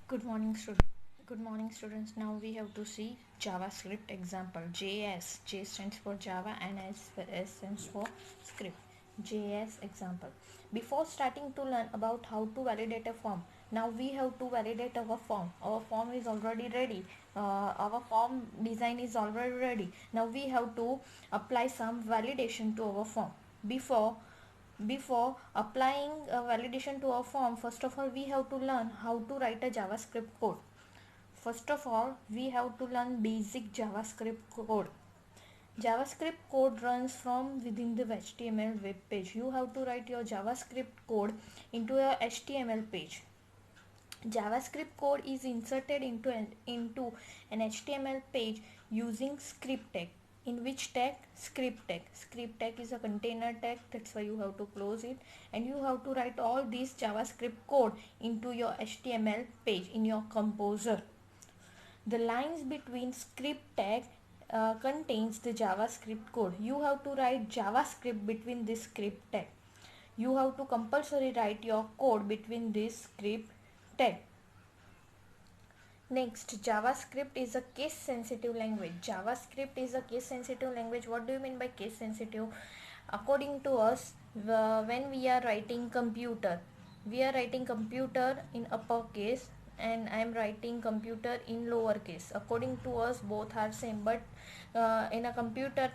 Good morning, students. Good morning, students. Now we have to see JavaScript example. JS. J stands for Java and S stands for script. JS example. Before starting to learn about how to validate a form, now we have to validate our form. Our form is already ready. Our form design is already ready. Now we have to apply some validation to our form. Before applying a validation to a form, first of all we have to learn how to write a JavaScript code. First of all we have to learn basic JavaScript code. JavaScript code runs from within the HTML web page. You have to write your JavaScript code into a HTML page. JavaScript code is inserted into an HTML page using script tag. In which tag? Script tag. Script tag is a container tag, that's why you have to close it, and you have to write all this JavaScript code into your HTML page in your composer. The lines between script tag contains the JavaScript code. You have to write JavaScript between this script tag. You have to compulsory write your code between this script tag. Next, JavaScript is a case sensitive language. JavaScript is a case sensitive language. What do you mean by case sensitive? According to us, when we are writing computer in uppercase and I am writing computer in lowercase. According to us, both are same, but in a computer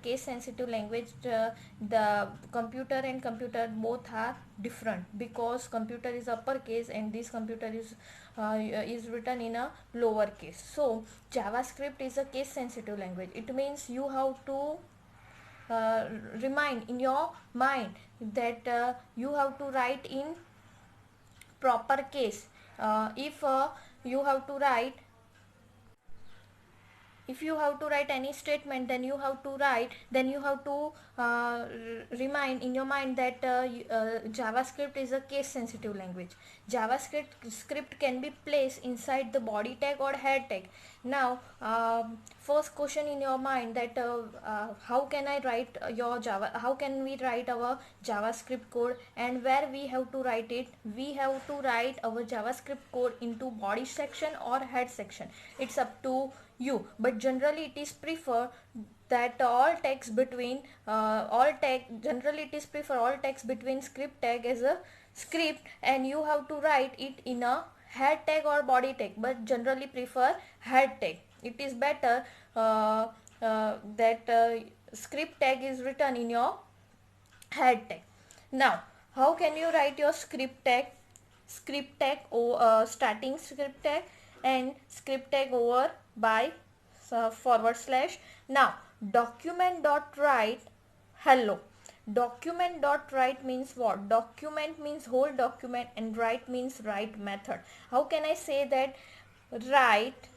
case sensitive language, the computer and computer both are different, because computer is uppercase and this computer is written in a lowercase. So JavaScript is a case sensitive language. It means you have to remind in your mind that you have to write in proper case. If you have to write if you have to write any statement, then you have to remind in your mind that JavaScript is a case sensitive language. JavaScript script can be placed inside the body tag or head tag. Now first question in your mind that how can we write our JavaScript code, and where we have to write it? We have to write our JavaScript code into body section or head section. It's up to you, but generally it is prefer that all text between script tag as a script, and you have to write it in a head tag or body tag, but generally prefer head tag. It is better that script tag is written in your head tag. Now how can you write your script tag? Starting script tag and script tag over by forward slash. Now document dot write hello. Document dot write means what? Document means whole document and write means write method. How can I say that write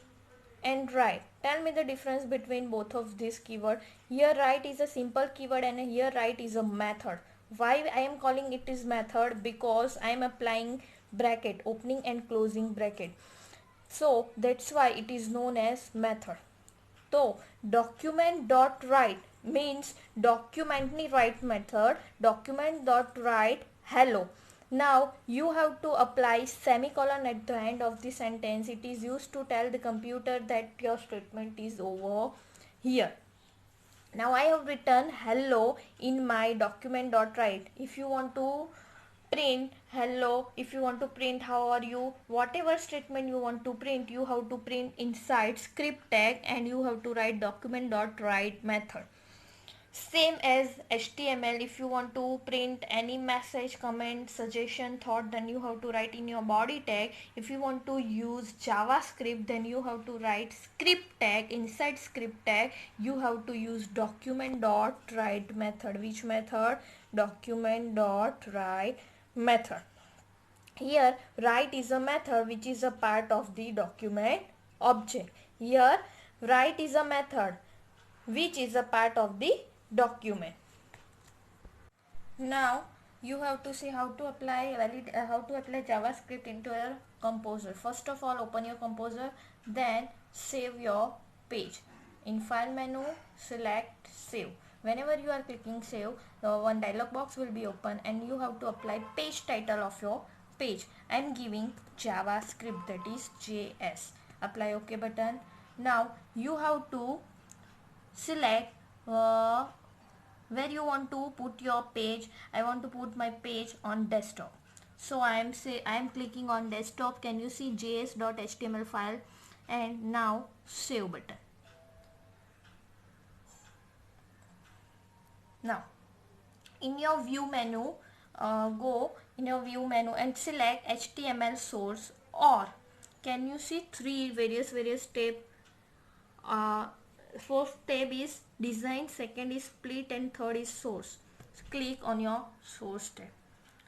and write? Tell me the difference between both of these keyword. Here write is a simple keyword and here write is a method. Why I am calling it is method? Because I am applying bracket, opening and closing bracket, so that's why it is known as method. So document dot write means document ni write method, document dot write hello. Now you have to apply semicolon at the end of the sentence. It is used to tell the computer that your statement is over here. Now I have written hello in my document dot write. If you want to print hello, if you want to print how are you, whatever statement you want to print, you have to print inside script tag and you have to write document dot write method. Same as HTML, if you want to print any message, comment, suggestion, thought, then you have to write in your body tag. If you want to use JavaScript, then you have to write script tag. Inside script tag you have to use document dot write method. Which method? Document dot write method. Here write is a method which is a part of the document object. Here write is a method which is a part of the document. Now you have to see how to apply JavaScript into your composer. First of all, open your composer, then save your page. In file menu, select save. Whenever you are clicking save, one dialog box will be open and you have to apply page title of your page. I am giving JavaScript, that is JS. Apply OK button. Now you have to select where you want to put your page. I want to put my page on desktop, so I am clicking on desktop. Can you see js.html file? And now save button. Now in your view menu, go in your view menu and select HTML source, or can you see three various tab? First tab is design, second is split, and third is source. So click on your source tab.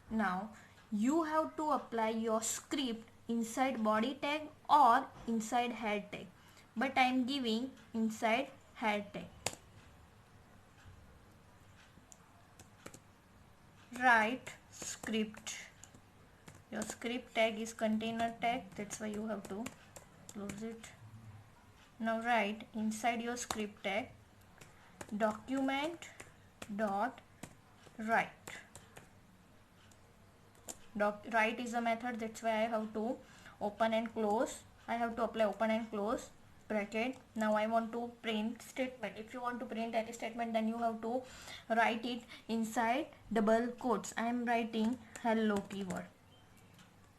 Now you have to apply your script inside body tag or inside head tag, but I am giving inside head tag. Write script. Your script tag is container tag, that's why you have to close it. Now write inside your script tag document dot write. Write is a method, that's why I have to open and close. I have to apply open and close bracket. Now I want to print statement. If you want to print any statement, then you have to write it inside double quotes. I am writing hello keyword,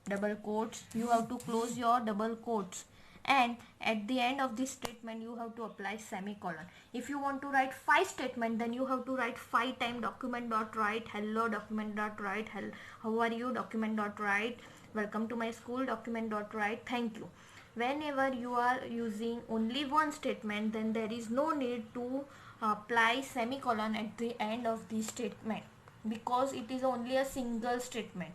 double quotes. You have to close your double quotes, and at the end of this statement you have to apply semicolon. If you want to write 5 statement, then you have to write 5 times document.write hello, document.write hello, how are you, document.write welcome to my school, document.write thank you. Whenever you are using only one statement, then there is no need to apply semicolon at the end of the statement, because it is only a single statement.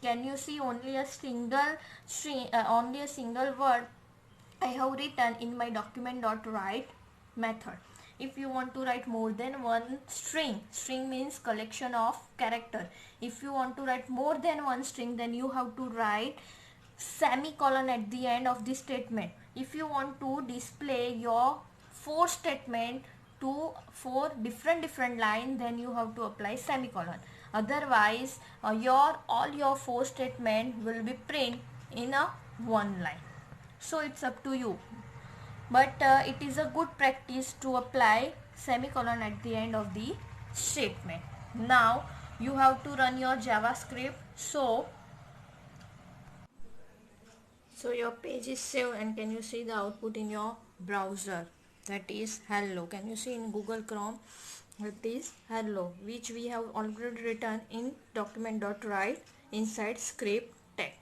Can you see, only a single string, only a single word I have written in my document.write method. If you want to write more than one string, string means collection of character. If you want to write more than one string, then you have to write semicolon at the end of the statement. If you want to display your 4 statement to 4 different line, then you have to apply semicolon. Otherwise all your 4 statement will be print in a one line. So it's up to you, but it is a good practice to apply semicolon at the end of the statement. Now you have to run your JavaScript. So your page is saved, and can you see the output in your browser? That is hello. Can you see in Google Chrome? That is hello, which we have already written in document.write inside script tag.